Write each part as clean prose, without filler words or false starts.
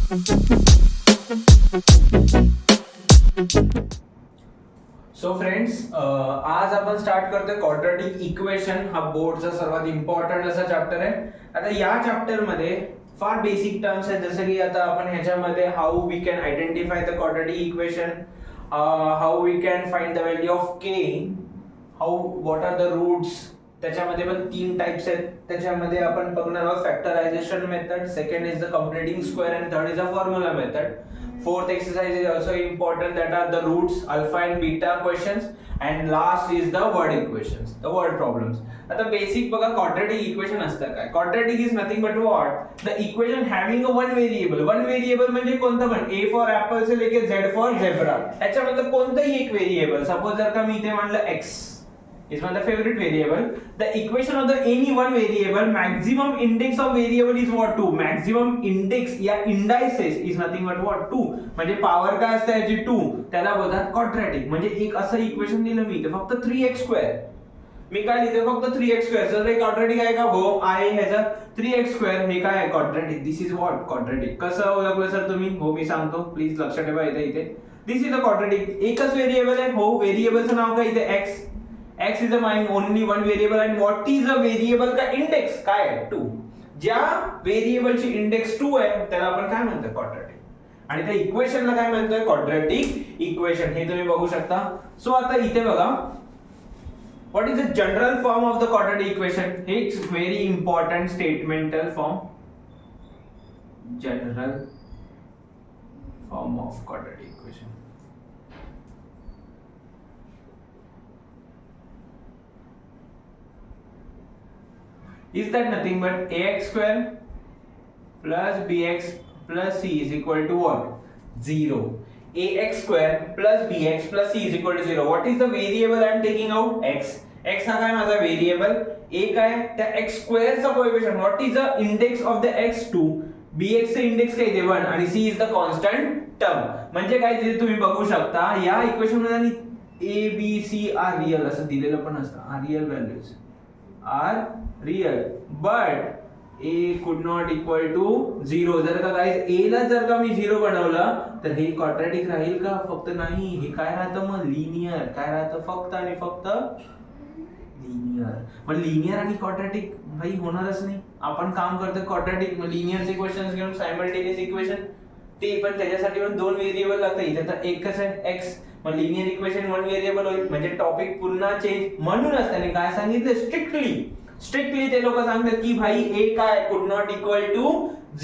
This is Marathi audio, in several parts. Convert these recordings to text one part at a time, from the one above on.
सो फ्रेंड्स, आज आपण स्टार्ट करतोय क्वाड्रॅटिक इक्वेशन. हा बोर्डचा सर्वात इम्पॉर्टंट असा चॅप्टर आहे. आता या चॅप्टर मध्ये फार बेसिक टर्म्स आहेत, जसं की आता आपण ह्याच्यामध्ये how we can identify the quadratic equation, how we can find the value of k, how what are the roots. त्याच्यामध्ये पण 3 टाइप्स आहेत. त्याच्यामध्ये आपण बघणार आहोत factorization method, second is the completing square and third is the formula method. Fourth exercise is also important, that are the roots, alpha and beta questions, and last is the word equations, the word problems. आता बेसिक बघा, quadratic equation असतं काय? Quadratic is nothing but what? The equation having a one variable. One variable म्हणजे कोणतं पण? A for apple से लेके Z for zebra. याच्यामधलं कोणतंही एक व्हेरिएबल. सपोज जर का मी इथे म्हणलं x is my favorite variable, the equation of the any one variable, maximum index of variable is what? 2. Maximum index या indices is nothing but what? 2. म्हणजे पॉवर काय असते याची? 2. त्याला बोलतात क्वाड्रॅटिक. म्हणजे एक असं इक्वेशन दिलं मी इथे फक्त 3x². मी काय लिहितो? फक्त 3x². तर हे क्वाड्रॅटिक आहे का? हो आहे. ह्याचा 3x² हे काय आहे? Quadratic. This is what? Quadratic. कसं ओळखलं सर तुम्ही? हो मी सांगतो, प्लीज लक्षात ठेवा इथे. दिस इज अ क्वाड्रॅटिक. एकच व्हेरिएबल आहे. हो, व्हेरिएबलचं नाव काय इथे? x. x is a only one variable, and what is a variable का इंडेक्स काय आहे? 2. ज्या व्हेरिएबलची इंडेक्स 2 आहे त्याला आपण काय म्हणतो? क्वाड्रॅटिक. आणि त्या इक्वेशनला काय म्हणतोय? Quadratic equation. हे तुम्ही बघू शकता. सो आता इथे बघा, what is the general form of the quadratic equation? हे व्हेरी इम्पॉर्टंट स्टेटमेंटल form. General form of quadratic equation. Is that nothing but ax square plus bx plus c is equal to what? 0. Ax square plus bx plus c is equal to 0. What is the variable I am taking out? X. X हा काय माझा व्हेरिएबल? a काय? त्या x square चा coefficient. What is the index of the x? 2. bx चे इंडेक्स काय ते 1 आणि c is the constant term. म्हणजे काय जे तुम्ही बघू शकता या इक्वेशन मध्ये a b c are real असं दिलेलं पण असतं. are real values. are real but a could not equal to 0. जर का गाइस a ला जर का मी 0 बनवलं तर हे क्वाड्रॅटिक राहील का? फक्त नाही. हे काय राहतं मग? लिनियर. काय राहतं? फक्त आणि फक्त लिनियर. मग लिनियर आणि क्वाड्रॅटिक भाई होणारच नाही. आपण काम करतो क्वाड्रॅटिक लिनियरचे क्वेश्चन्स घेऊन सायमल्टेनियस इक्वेशन, ते पण त्याच्यासाठी पण 2 व्हेरिएबल लागतात. इथे तर एकच आहे x. मग लिनियर इक्वेशन 1 व्हेरिएबल होईल. म्हणजे टॉपिक पुन्हा चेंज. म्हणूनच त्यांनी काय सांगितलं? स्ट्रिक्टली ते लोक सांगतात की भाई a काय कुड नॉट इक्वल टू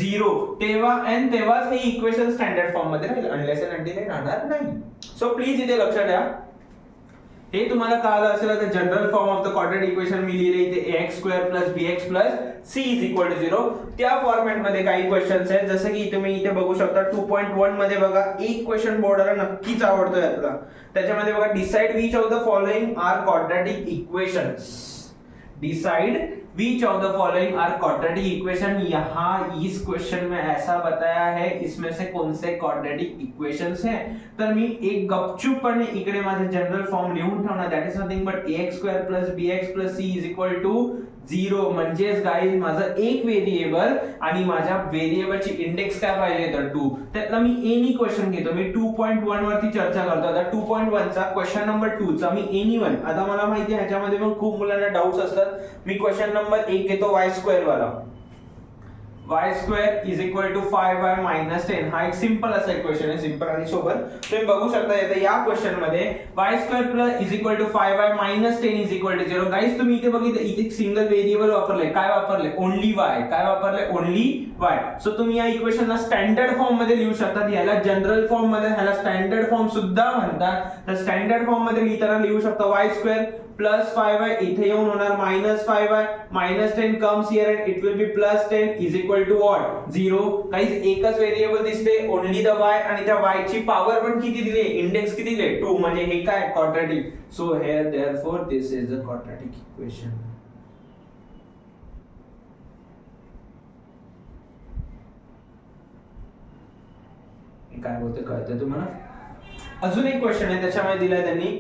0. तेव्हाच हे इक्वेशन स्टँडर्ड फॉर्म मध्ये राहील. अनलेस अँड अंटिल हे राहणार नाही. सो प्लीज इथे लक्षात द्या. हे तुम्हाला कळलं असेल. आता general form of the quadratic equation मी लिहिले इथे ax² plus bx plus c is equal to 0. त्या फॉर्मॅट मध्ये काही क्वेश्चन्स आहेत, जसं की तुम्ही इथे बघू शकता 2.1 मध्ये बघा एक क्वेश्चन बोर्डाला नक्कीच आवडतो यातला. त्याच्यामध्ये बघा, decide which of the following are quadratic equations. Decide which of the following are quadratic equation. यहाँ इस क्वेश्चन में ऐसा बताया है, इसमें से कौन से क्वाड्रैटिक इक्वेशंस हैं. तर मी एक गपचूपपणे इकडे माझे जनरल फॉर्म लिहून ठेवणार. That is nothing but ax² plus bx plus c is equal to 0. म्हणजेच गाइस माझं एक व्हेरिएबल आणि माझ्या व्हेरिएबलची इंडेक्स काय पाहिजे तर 2. त्यातला मी एनी क्वेश्चन घेतो. मी 2.1 वरती चर्चा करतो. आता 2.1 चा क्वेश्चन नंबर 2 चा मी एनी वन. आता मला माहिती आहे ह्याच्यामध्ये पण खूप मुलांना डाउट्स असतात. मी क्वेश्चन नंबर 1 घेतो y² वाला. y² is equal to 5y minus 10. हा एक सिंपल असा इक्वेशन आहे, सिंपल आणि सोबर. तुम्ही बघू शकता येते या क्वेश्चन मध्ये y² plus is equal to 5y minus 10 is equal to 0. Guys तुम्ही इथे बघितलं, इथे सिंगल व्हेरिएबल वापरले. काय वापरले? Only y. काय वापरले? Only y. सो तुम्ही या इक्वेशनला स्टँडर्ड फॉर्म मध्ये लिहू शकता. याला जनरल फॉर्म मध्ये, ह्याला स्टँडर्ड फॉर्म सुद्धा म्हणतात. तर स्टँडर्ड फॉर्म मध्ये लिहिताना लिहू शकता y² plus 5y इथे येऊन होणार minus 5y minus 10 comes here and it will be plus 10 is equal to what? 0. Guys एकच व्हेरिएबल दिसते, ओनली द y, आणि त्या y ची पॉवर पण किती दिली? इंडेक्स किती दिले? 2. म्हणजे हे काय? Quadratic. So here therefore this is a quadratic equation. काय बोलते कळतं तुम्हाला? अजून एक क्वेश्चन आहे त्याच्यामध्ये दिलाय त्यांनी.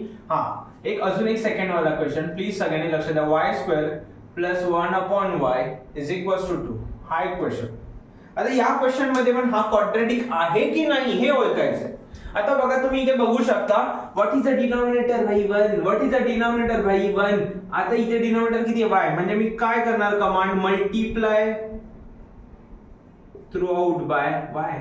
अजून एक सेकंड वाला क्वेश्चन, प्लीज सगळ्यांनी लक्ष द्या. y² plus 1 upon y is equals to 2. हा एक क्वेश्चन. आता या क्वेश्चन मध्ये पण हा क्वाड्रॅटिक आहे की नाही हे ओळखायचं. आता बघा तुम्ही इथे बघू शकता व्हॉट इज द डिनॉमिनेटर भाई 1, व्हॉट इज द डिनॉमिनेटर भाई 1. आता इथे डिनॉमिनेटर किती आहे y, म्हणजे मी काय करणार command multiply throughout by y.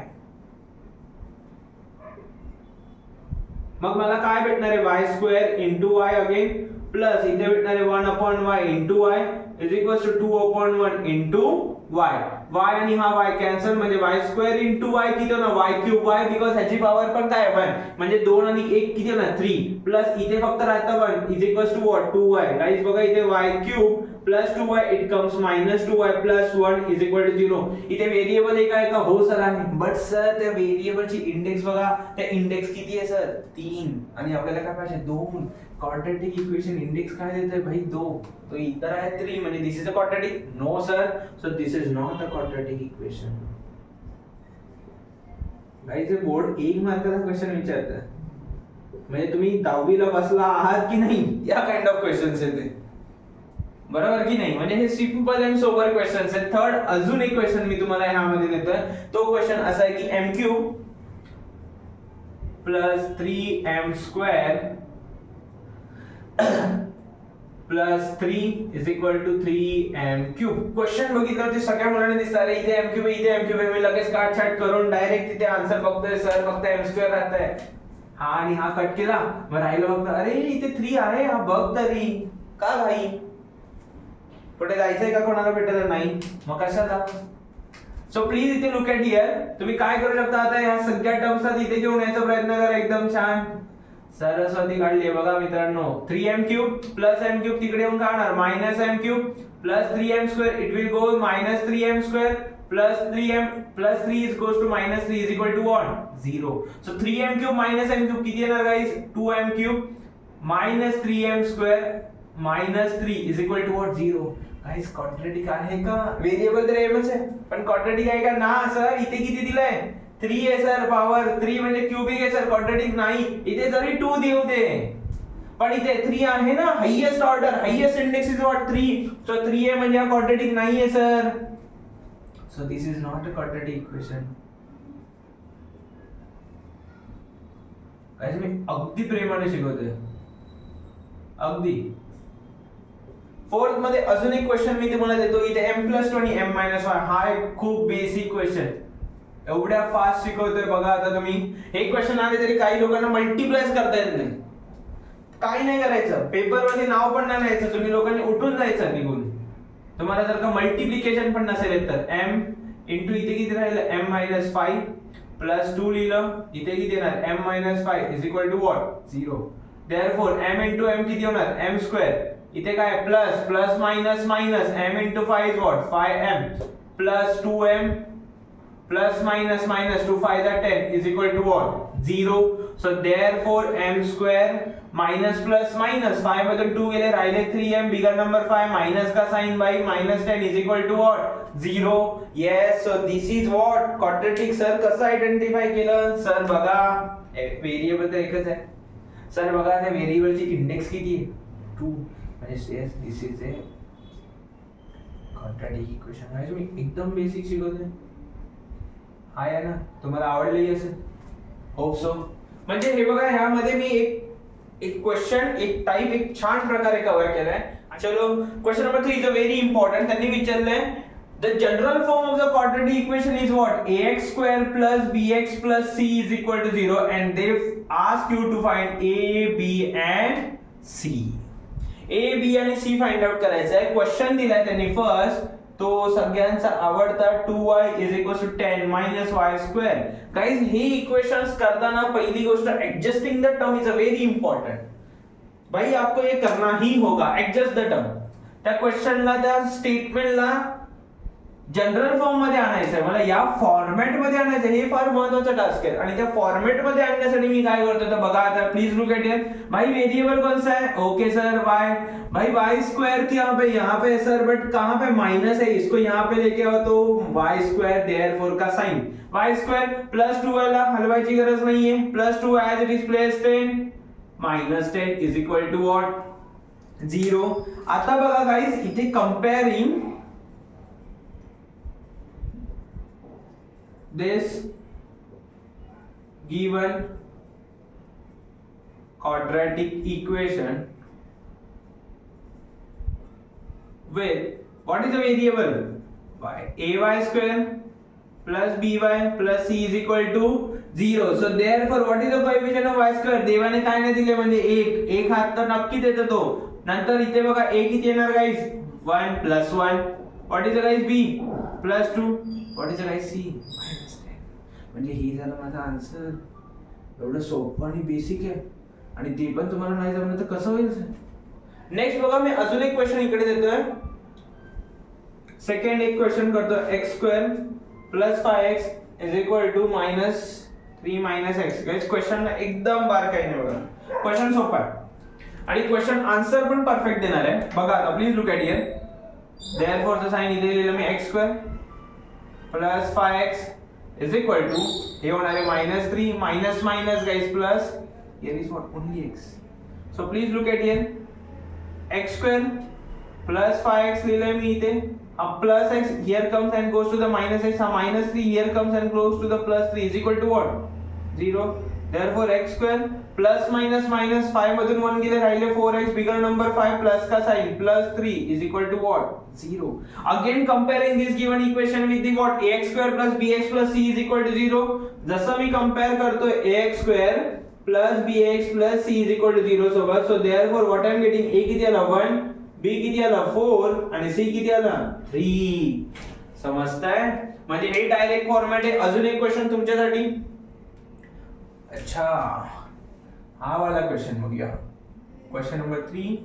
मग मला काय भेटणार आहे y square into y again plus इथे भेटणार आहे 1 upon y into y is equals to 2 upon 1 into y. y आणि हा y कॅन्सल म्हणजे y स्क्वेअर इंटू y किती होणार y क्यूब y बिकॉज ह्याची पॉवर पण काय 1 म्हणजे 2 आणि 1 किती होणार 3 प्लस इथे फक्त राहतं 1 is equals to what 2y. Guys बघा इथे y cube plus 2y it comes minus 2y plus 1 is equal to 0. इथे व्हेरिएबल एक आहे का हो सर आहे बट सर त्या व्हेरिएबलची इंडेक्स बघा त्या इंडेक्स किती आहे सर 3 आणि आपल्याला काय पाहिजे 2. क्वाड्रॅटिक इक्वेशन इंडेक्स काय देतोय भाई 2 तो इतर आहे 3 म्हणजे this is a quadratic. No sir so this is not a quadratic equation. Guys हे बोर्ड 1 मार्काचा क्वेश्चन विचारतं म्हणजे तुम्ही 10वीला बसला आहात की नाही या काइंड ऑफ क्वेश्चन्स आहेत बरोबर की नाही. म्हणजे हे सिंपल अँड सोबर क्वेश्चन्स आहेत. थर्ड अजून एक क्वेश्चन मी तुम्हाला ह्यामध्ये देतोय तो क्वेश्चन असा आहे की m cube plus 3m square plus 3 is equal to 3m cube. Question बघितलं ते सगळ्या मुलांना दिसतं इथे m क्यूब इथे m क्यूब मी लगेच काट छाट करून डायरेक्ट तिथे आन्सर बघतोय सर फक्त m स्क्वेअर राहतंय हा आणि हा कट केला मग राहिलं फक्त अरे इथे 3 आहे हा बघ तरी का भाई पुढे जायचंय का कोणाला भेटत नाही मग कशाला. सो प्लीज इथे लुक ॲट हियर. तुम्ही काय करू शकता आता ह्या सगळ्या टर्म्सला इथे घेऊन यायचा प्रयत्न करा एकदम छान. सरस्वती काढली बघा मित्रांनो 3m cube plus m cube तिकडे येऊन काढणार minus m cube plus 3m square it will go minus 3m square plus 3m plus 3 is goes to minus 3 is equal to what 0. So 3m cube minus m cube किती येणार guys 2m cube minus 3m square minus 3 is equal to what 0. Guys quadratic आहे का. व्हेरिएबल तर mच आहे पण क्वाड्रॅटिक आहे का ना सर. इथे किती दिलंय 3 आहे सर पॉवर 3 म्हणजे क्यूबिक आहे सर क्वाड्रॅटिक नाही. इथे जरी 2 देऊ दे पण इथे 3 आहे ना highest order highest index is what 3. So 3 आहे म्हणजे हा क्वाड्रॅटिक नाहीये sir. So this is not a quadratic equation. Guys मी अगदी प्रेमाने शिकवतोय अगदी. फोर्थ मध्ये अजून एक क्वेश्चन मी तुम्हाला देतो इथे m+2 आणि m-1 हा एक खूप बेसिक क्वेश्चन एवढ्या फास्ट शिकवतोय बघा. आता तुम्ही हे क्वेश्चन आले तरी काही लोकांना मल्टिप्लायच करता येत नाही. काही नाही करायचं पेपर मध्ये नाव पण नाही लिहायचं तुम्ही लोकांनी उठून जायचं निघून. तुम्हाला जर का मल्टिप्लिकेशन पण नसेल तर m इंटू इथे किती राहिलं m-5 प्लस 2 लिहिलं इथे किती येणार m-5 is equal to what 0. Therefore m into m किती होणार m स्क्वेअर इथे काय plus plus minus minus m into 5 is what 5m plus 2m plus minus minus 2 5 are 10 is equal to what 0. So therefore m square minus plus minus 5 मधून 2 गेले राहिले 3m bigger number 5 minus का sign by minus 10 is equal to what 0. Yes so this is what quadratic. Sir कसं आयडेंटिफाय केलं सर बघा व्हेरिएबल तर एकच आहे सर बघा त्या व्हेरिएबलची इंडेक्स किती आहे 2 म्हणजे yes this is a quadratic equation. Guys मी एकदम बेसिक शिकवतोय आहे ना तुम्हाला आवडलेली असेल होप सो. म्हणजे हे बघा ह्यामध्ये मी एक क्वेश्चन एक टाइप एक छान प्रकारे कव्हर केलाय. चलो question number 3 is a very important. त्यांनी विचारलंय the general form of the quadratic equation is what ax square plus bx plus c is equal to 0 and they ask you to find a b and c. a b आणि c फाइंड आउट करायचं आहे. क्वेश्चन दिलाय त्यांनी फर्स्ट तो सगळ्यांचा आवडता 2y is equal to 10 minus y square. Guys हे इक्वेशंस करताना पहिली गोष्ट adjusting the term is a very important. भाई आपको ये करना ही होगा एडजस्ट द टर्म. त्या क्वेश्चनला त्या स्टेटमेंटला जनरल फॉर्म मध्ये आणायचं आहे मला या फॉर्मॅट मध्ये आणायचं हे फार महत्त्वाचं टास्क आहे. आणि त्या फॉर्मॅट मध्ये आणण्यासाठी मी काय करतो तर बघा आता प्लीज लुक एट हियर. भाई वेरिएबल कौन सा है ओके सर y. भाई y स्क्वायर यहाँ पे सर बट कहाँ पे माइनस है इसको यहाँ पे लेके आओ तो y स्क्वायर देयरफॉर का साइन y स्क्वायर प्लस 2 वाला हलवायची गरज नाही आहे plus 2 as it is plus 10 minus 10 is equal to what 0. आता बघा गाइस इथे कंपेअरिंग this given quadratic equation with what is the variable y, ay square plus by plus c is equal to 0. So therefore what is the coefficient of y square? देवाने काय नाही दिले म्हणजे 1 हात तर नक्की देतो तो. नंतर इथे बघा a किती येणार guys? 1 plus 1. What is the guys b? Plus 2. What is the guys c? Minus 10. म्हणजे ही झालं माझा आन्सर. एवढं सोपं आणि बेसिक आहे आणि ते पण तुम्हाला नाही जमलं तर कसं होईल? नेक्स्ट बघा मी अजून एक क्वेश्चन इकडे देतोय. सेकंड एक क्वेश्चन करतो x² plus 5x is equal to minus 3 minus x. Guys question एकदम बारकाईने बघा. क्वेश्चन सोपा आहे आणि क्वेश्चन आन्सर पण परफेक्ट देणार आहे. बघा आता please look at here. Therefore the sign इथे लिहिलं मी x² plus 5x is equal to हे होणार आहे minus 3 minus minus guys plus here is what only x. So please look at here. x² plus 5x लिहिलंय मी इथे. Plus x here comes and goes to the minus x. Minus 3 here comes and goes to the plus 3 is equal to what? 0. Therefore x² plus minus minus 5 मधून 1 गेले राहिले 4x bigger number 5 plus का sign plus 3 is equal to what? 0. Again comparing this given equation with the what? ax² plus bx plus c is equal to 0. जसं मी compare करतोय ax² plus bx plus c is equal to 0 सोबत. So therefore what I am getting? a किती आला? 1, b किती आला? 4 आणि c किती आला? 3. समजताय? म्हणजे हे डायरेक्ट फॉर्मॅट आहे. अजून एक क्वेश्चन तुमच्यासाठी. अच्छा हा वाला क्वेश्चन बघूया. Question number 3.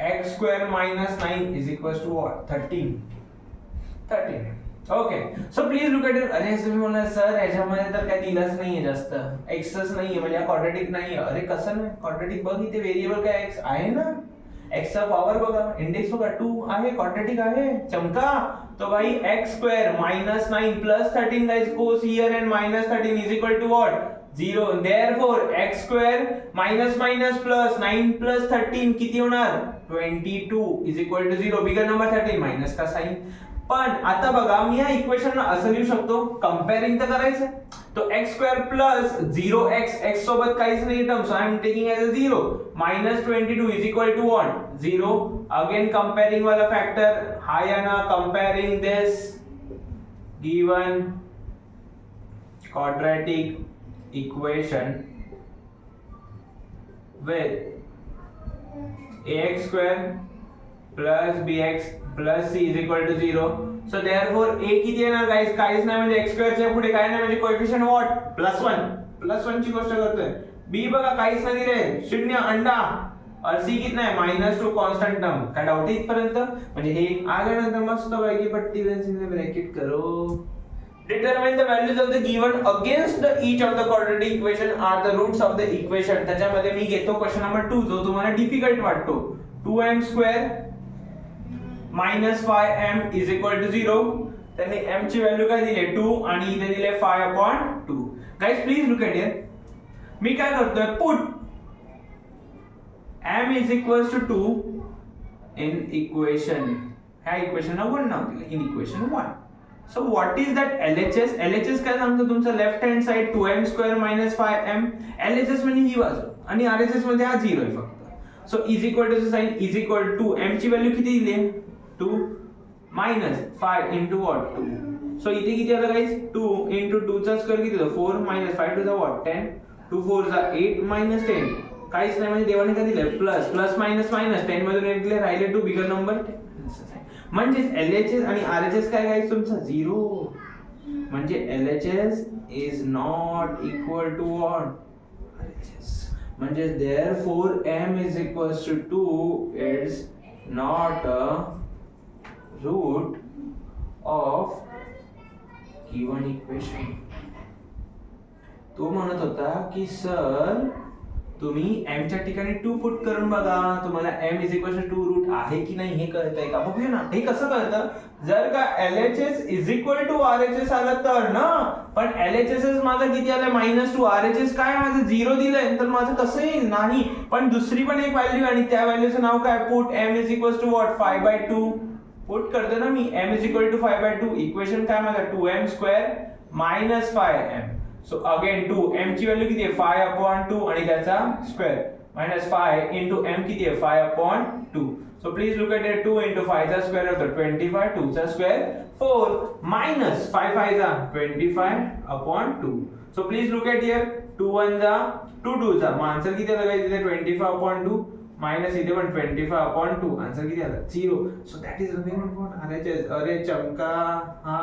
x² minus 9 is equals to what? 13. Okay. So please look at it. अरे तुम्ही म्हणला सर याच्यामध्ये तर काय दिलंच नाहीये जास्त. एक्सच नाहीये म्हणजे क्वाड्रेटिक नाहीये. अरे कसं नाही? क्वाड्रेटिक बघ इथे व्हेरिएबल काय x आहे ना. x चा पॉवर बघा, इंडेक्स बघा 2 आहे, क्वाड्रेटिक आहे. चमका. तो भाई x² minus 9 plus 13 guys goes here and minus 13 is equal to what? 0. Therefore x² minus minus plus 9 plus 13 किती होणार? 22 is equal to 0. Bigger number 13 minus का साइन. पण आता बघा मी या इक्वेशन असं लिहू शकतो. कंपेअरिंग तर करायचं. तो x² plus 0x x सोबत काहीच नाही term. So I am taking as a 0 minus 22 is equal to what? 0. Again comparing वाला फॅक्टर हा या ना. Comparing this given quadratic equation with ax² plus bx plus c is equal to 0. So therefore a किती येणार गाइस? काहीच नाही म्हणजे x² च्या पुढे काय नाही म्हणजे कोएफिशिएंट व्हॉट? +1 ची गोष्ट करतोय. b बघा काहीच नाही दिले. शून्य अंडा. और c कितना है? -2 कांस्टेंट टर्म. काय डाऊट आहे इथपर्यंत? म्हणजे हे आल्यानंतर मस्त पैकी पट्टी पेन्सिलने ब्रॅकेट करो. Determine the values of the given against the each of the quadratic equation are the roots of the equation. त्याच्यामध्ये मी घेतो क्वेश्चन नंबर 2 जो तुम्हाला डिफिकल्ट वाटतो. 2m² minus 5m is equal to 0. त्यांनी m ची व्हॅल्यू काय दिली? 2 आणि इथे दिले 5/2. Guys please look at here. मी काय करतोय? Put m is equals to 2 in equation. ह्या इक्वेशन 1 नाव दिलं in equation 1. So what is that LHS? LHS काय सांगतो तुमचं left hand side 2m² minus 5m. LHS म्हणजे ही बाजू आणि RHS मध्ये हा 0 आहे फक्त. So is equal to sign is equal to m ची व्हॅल्यू किती दिली? 2 minus 5 into what? 2. सो इथे किती आलं गाइस? 2 into 2 चा स्क्वेअर किती होतो? 4 minus 5 to the what? 10. 2 4 जा 8 minus 10. काहीच नाही म्हणजे देवाने काय दिलं? प्लस मायनस 10 मधून निघले राहिले 2 बिगर नंबर 10. म्हणजे LHS आणि RHS काय गाइस तुमचा 0. म्हणजे LHS is not equal to what? RHS. म्हणजे therefore m is equals to 2 is not a root of given equation. तो म्हणत होता की सर तुम्ही m च्या ठिकाणी 2 पुट करून बघा तुम्हाला m is equal to 2 route आहे की नाही हे कळतंय का? बघूया ना. हे कसं कळतं? जर का LHS is equal to RHS आलं तर ना. पण LHS माझा किती आलं? -2. RHS काय माझं 0 दिलंय तर माझं कसं येईल? नाही. पण दुसरी पण एक व्हॅल्यू आणि त्या व्हॅल्यूचं नाव काय? Put m is equal to what? 5/2. Put करतो ना मी m is equal to 5/2. Equation काय माझं? 2m² minus 5m. So again 2 m ची व्हॅल्यू किती आहे 5/2 आणि त्याचा स्क्वेअर मायनस 5 into m किती आहे 5/2. So please look at it, 2 into 5 चा स्क्वेअर होतो 25, 2 चा स्क्वेअर 4 minus 5 5 चा 25/2. So please look at here, 2 1 चा 2 2 चा मग आन्सर किती आला गाइस इथे 25/2 मायनस इथे पण 25/2 आन्सर किती आला 0. So that is nothing but RHS. अरे चमका हा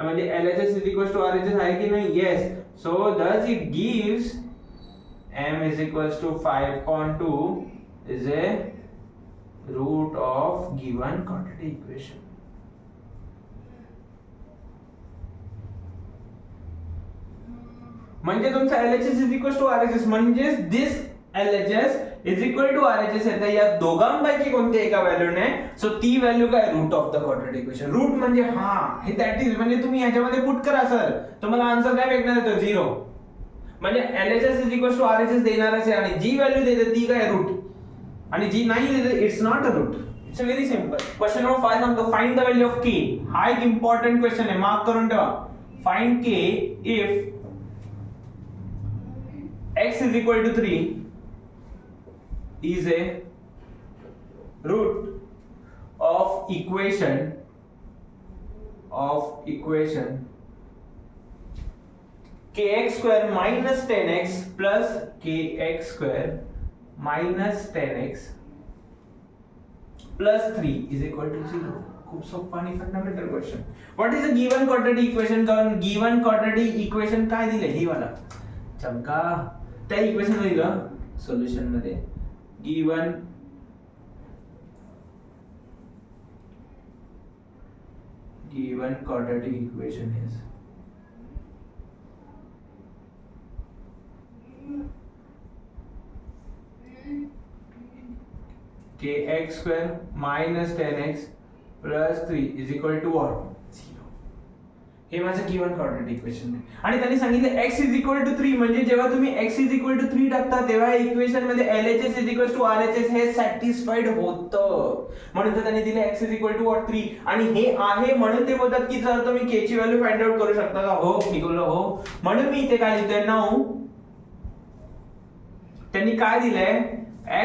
म्हणजे LHS is equals to RHS आहे की नाही? Yes. So thus it gives m is equals to 5/2 is a root of given quantity equation. म्हणजे तुमचा LHS is equals to RHS म्हणजे this LHS is equal to RHS येते या दोघांपैकी कोणत्या एका व्हॅल्यूने. सो ती व्हॅल्यू काय root of the quadratic equation. Root म्हणजे हा हे दॅट इज म्हणजे तुम्ही याच्यामध्ये पुट करा सर तुम्हाला आन्सर काय भेटणार आहे 0. म्हणजे LHS is equals to RHS देणारच आहे आणि जी व्हॅल्यू देते ती काय रूट आणि जी नाही देते it's not a route. It's a very simple. Question number 5 सांगतो find the value of k. हा एक इम्पॉर्टंट क्वेश्चन आहे मार्क करून ठेवा. Find k if x is equal to 3 is a root of equation kx square minus 10x plus kx square minus 10x plus 3 is equal to 0. खूप सोपा आणि fundamental question. What is a given quadratic equation. कारण गिवन क्वाड्रॅटिक इक्वेशन काय दिले ही वाला चमका त्या इक्वेशन मध्ये दिलं सोल्युशन मध्ये given quadratic equation is kx square minus 10x plus 3 is equal to what? 0. हे माझं गिवन क्वाड्रॅटिक इक्वेशन आहे आणि त्यांनी सांगितलं x is equal to 3 म्हणजे जेव्हा तुम्ही x is equal to 3 टाकता तेव्हा इक्वेशन मध्ये LHS is equal to RHS हे सॅटिस्फाईड होतं. म्हणून तर त्यांनी दिले x is equal to what 3 आणि हे आहे म्हणून ते बोलतात की जर तुम्ही k ची व्हॅल्यू फाइंड आउट करू शकता का. हो मी बोललो हो. म्हणून मी इथे काय लिहितोय 9. त्यांनी काय दिलंय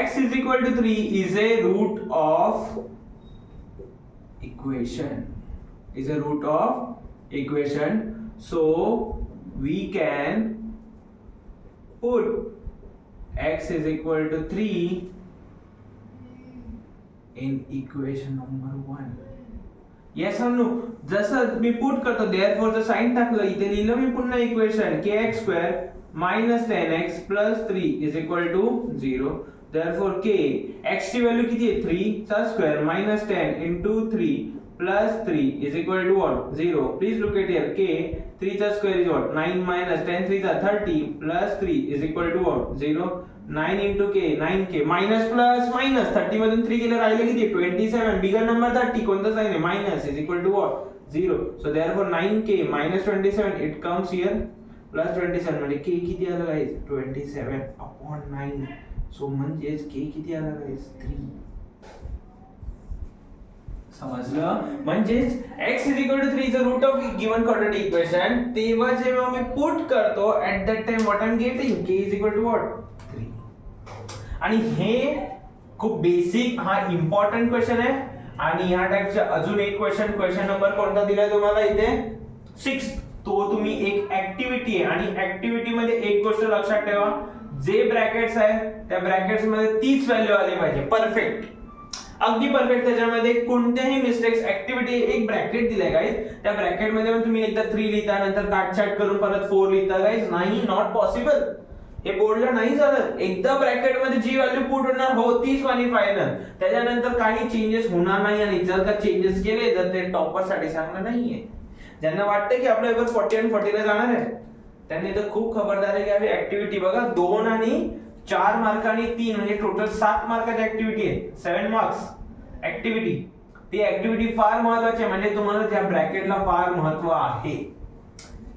x is equal to 3 is a root of equation. So we can put x is equal to 3 in equation number 1. yes or no. जसं मी पुट करतो therefore चं साइन टाकलं इथे लिहिलं मी पुन्हा equation kx square minus 10x plus 3 is equal to 0. therefore k x ची व्हॅल्यू किती आहे 3 चा square minus 10 into 3 plus 3 is equal to what 0. please look at here k 3 चा square is what 9 minus 10 3 चा 30 plus 3 is equal to what 0. 9 into k 9k minus plus minus 30 मधून 3 गेलं राहिलं किती 27 बिगर नंबर 30 कोणता साइन आहे minus is equal to what 0. so therefore 9k minus 27 it comes here plus 27 म्हणजे k किती आला गाइस 27/9. सो म्हणजे k किती आला गाइस 3. समजलं. म्हणजेच x is equal to 3 is a root of given quadratic equation. तेव्हा जेव्हा मी पुट करतो at that time what I'm getting k is equal to what 3. आणि हे खूप बेसिक हा इम्पॉर्टंट क्वेश्चन आहे आणि ह्या टाइपचे अजून एक क्वेश्चन नंबर कोणता दिलाय तुम्हाला इथे 6. तो तुम्ही एक ऍक्टिव्हिटी आहे आणि ऍक्टिव्हिटी मध्ये एक गोष्ट लक्षात ठेवा जे ब्रॅकेट्स आहेत त्या ब्रॅकेट्स मध्ये तीच व्हॅल्यू आली पाहिजे परफेक्ट अगदी परफेक्ट. त्याच्यामध्ये कोणत्याही मिस्टेक्स ऍक्टिव्हिटी एक ब्रॅकेट दिलाय गाइस त्या ब्रॅकेट मध्ये तुम्ही एकदा 3 लिहिता नंतर काटछाट करून परत 4 लिहिता गाइस नाही नॉट पॉसिबल. हे बोर्डला नाही चालत. एकदा ब्रॅकेट मध्ये जी व्हॅल्यू पुट होणार हो तीच वाली फायनल. त्याच्यानंतर काही चेंजेस होणार नाही आणि जर का चेंजेस केले तर ते टॉपर साठी चांगलं नाहीये. ज्यांना वाटतं की आपल्या पेपर 40 आणि 40 ला जाणार आहे त्यांनी तर खूप खबरदारी घ्यावी. ऍक्टिव्हिटी बघा 2 आणि 4 मार्क आणि 3 म्हणजे टोटल 7 मार्काची ऍक्टिव्हिटी आहे 7 मार्क्स ऍक्टिव्हिटी. ती ऍक्टिव्हिटी फार महत्त्वाची आहे म्हणजे तुम्हाला त्या ब्रॅकेटला फार महत्त्व आहे.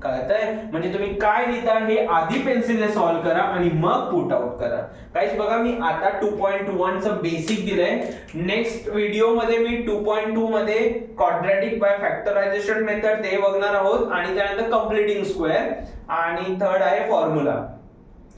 कळतंय? म्हणजे तुम्ही काय लिहिता हे आधी पेन्सिलने सॉल्व्ह करा आणि मग पुट आउट करा. गाइस बघा मी आता 2.1 चं बेसिक दिलंय. नेक्स्ट व्हिडिओ मध्ये मी 2.2 मध्ये क्वाड्रॅटिक बाय फॅक्टरायझेशन मेथड ते बघणार आहोत आणि त्यानंतर कंप्लीटिंग स्क्वेअर आणि थर्ड आहे फॉर्म्युला.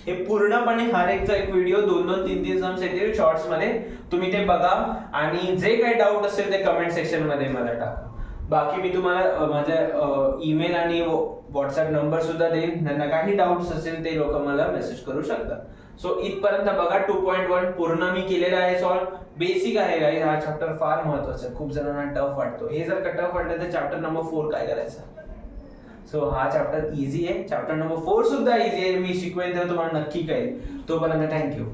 हे पूर्णपणे हर एकचा एक व्हिडिओ 2-2 3-3 सम्स येतील शॉर्ट्स मध्ये, तुम्ही ते बघा आणि जे काही डाऊट असेल ते कमेंट सेक्शन मध्ये मला टाका. बाकी मी तुम्हाला माझा ईमेल आणि व्हॉट्सअप नंबर सुद्धा देईन. त्यांना काही डाऊट्स असेल ते लोक मला मेसेज करू शकतात. सो इथपर्यंत बघा 2.1 पूर्ण मी केलेला आहे सॉल्व. बेसिक आहे गाइस, हा चॅप्टर फार महत्त्वाचा आहे. खूप जणांना टफ वाटतो. हे जर का टफ वाटलं तर चॅप्टर नंबर 4 काय करायचं? सो हा चॅप्टर इझी आहे. चॅप्टर नंबर 4 सुद्धा इझी आहे. मी शिकवेन तेव्हा तुम्हाला नक्की कळेल. तोपर्यंत थँक्यू.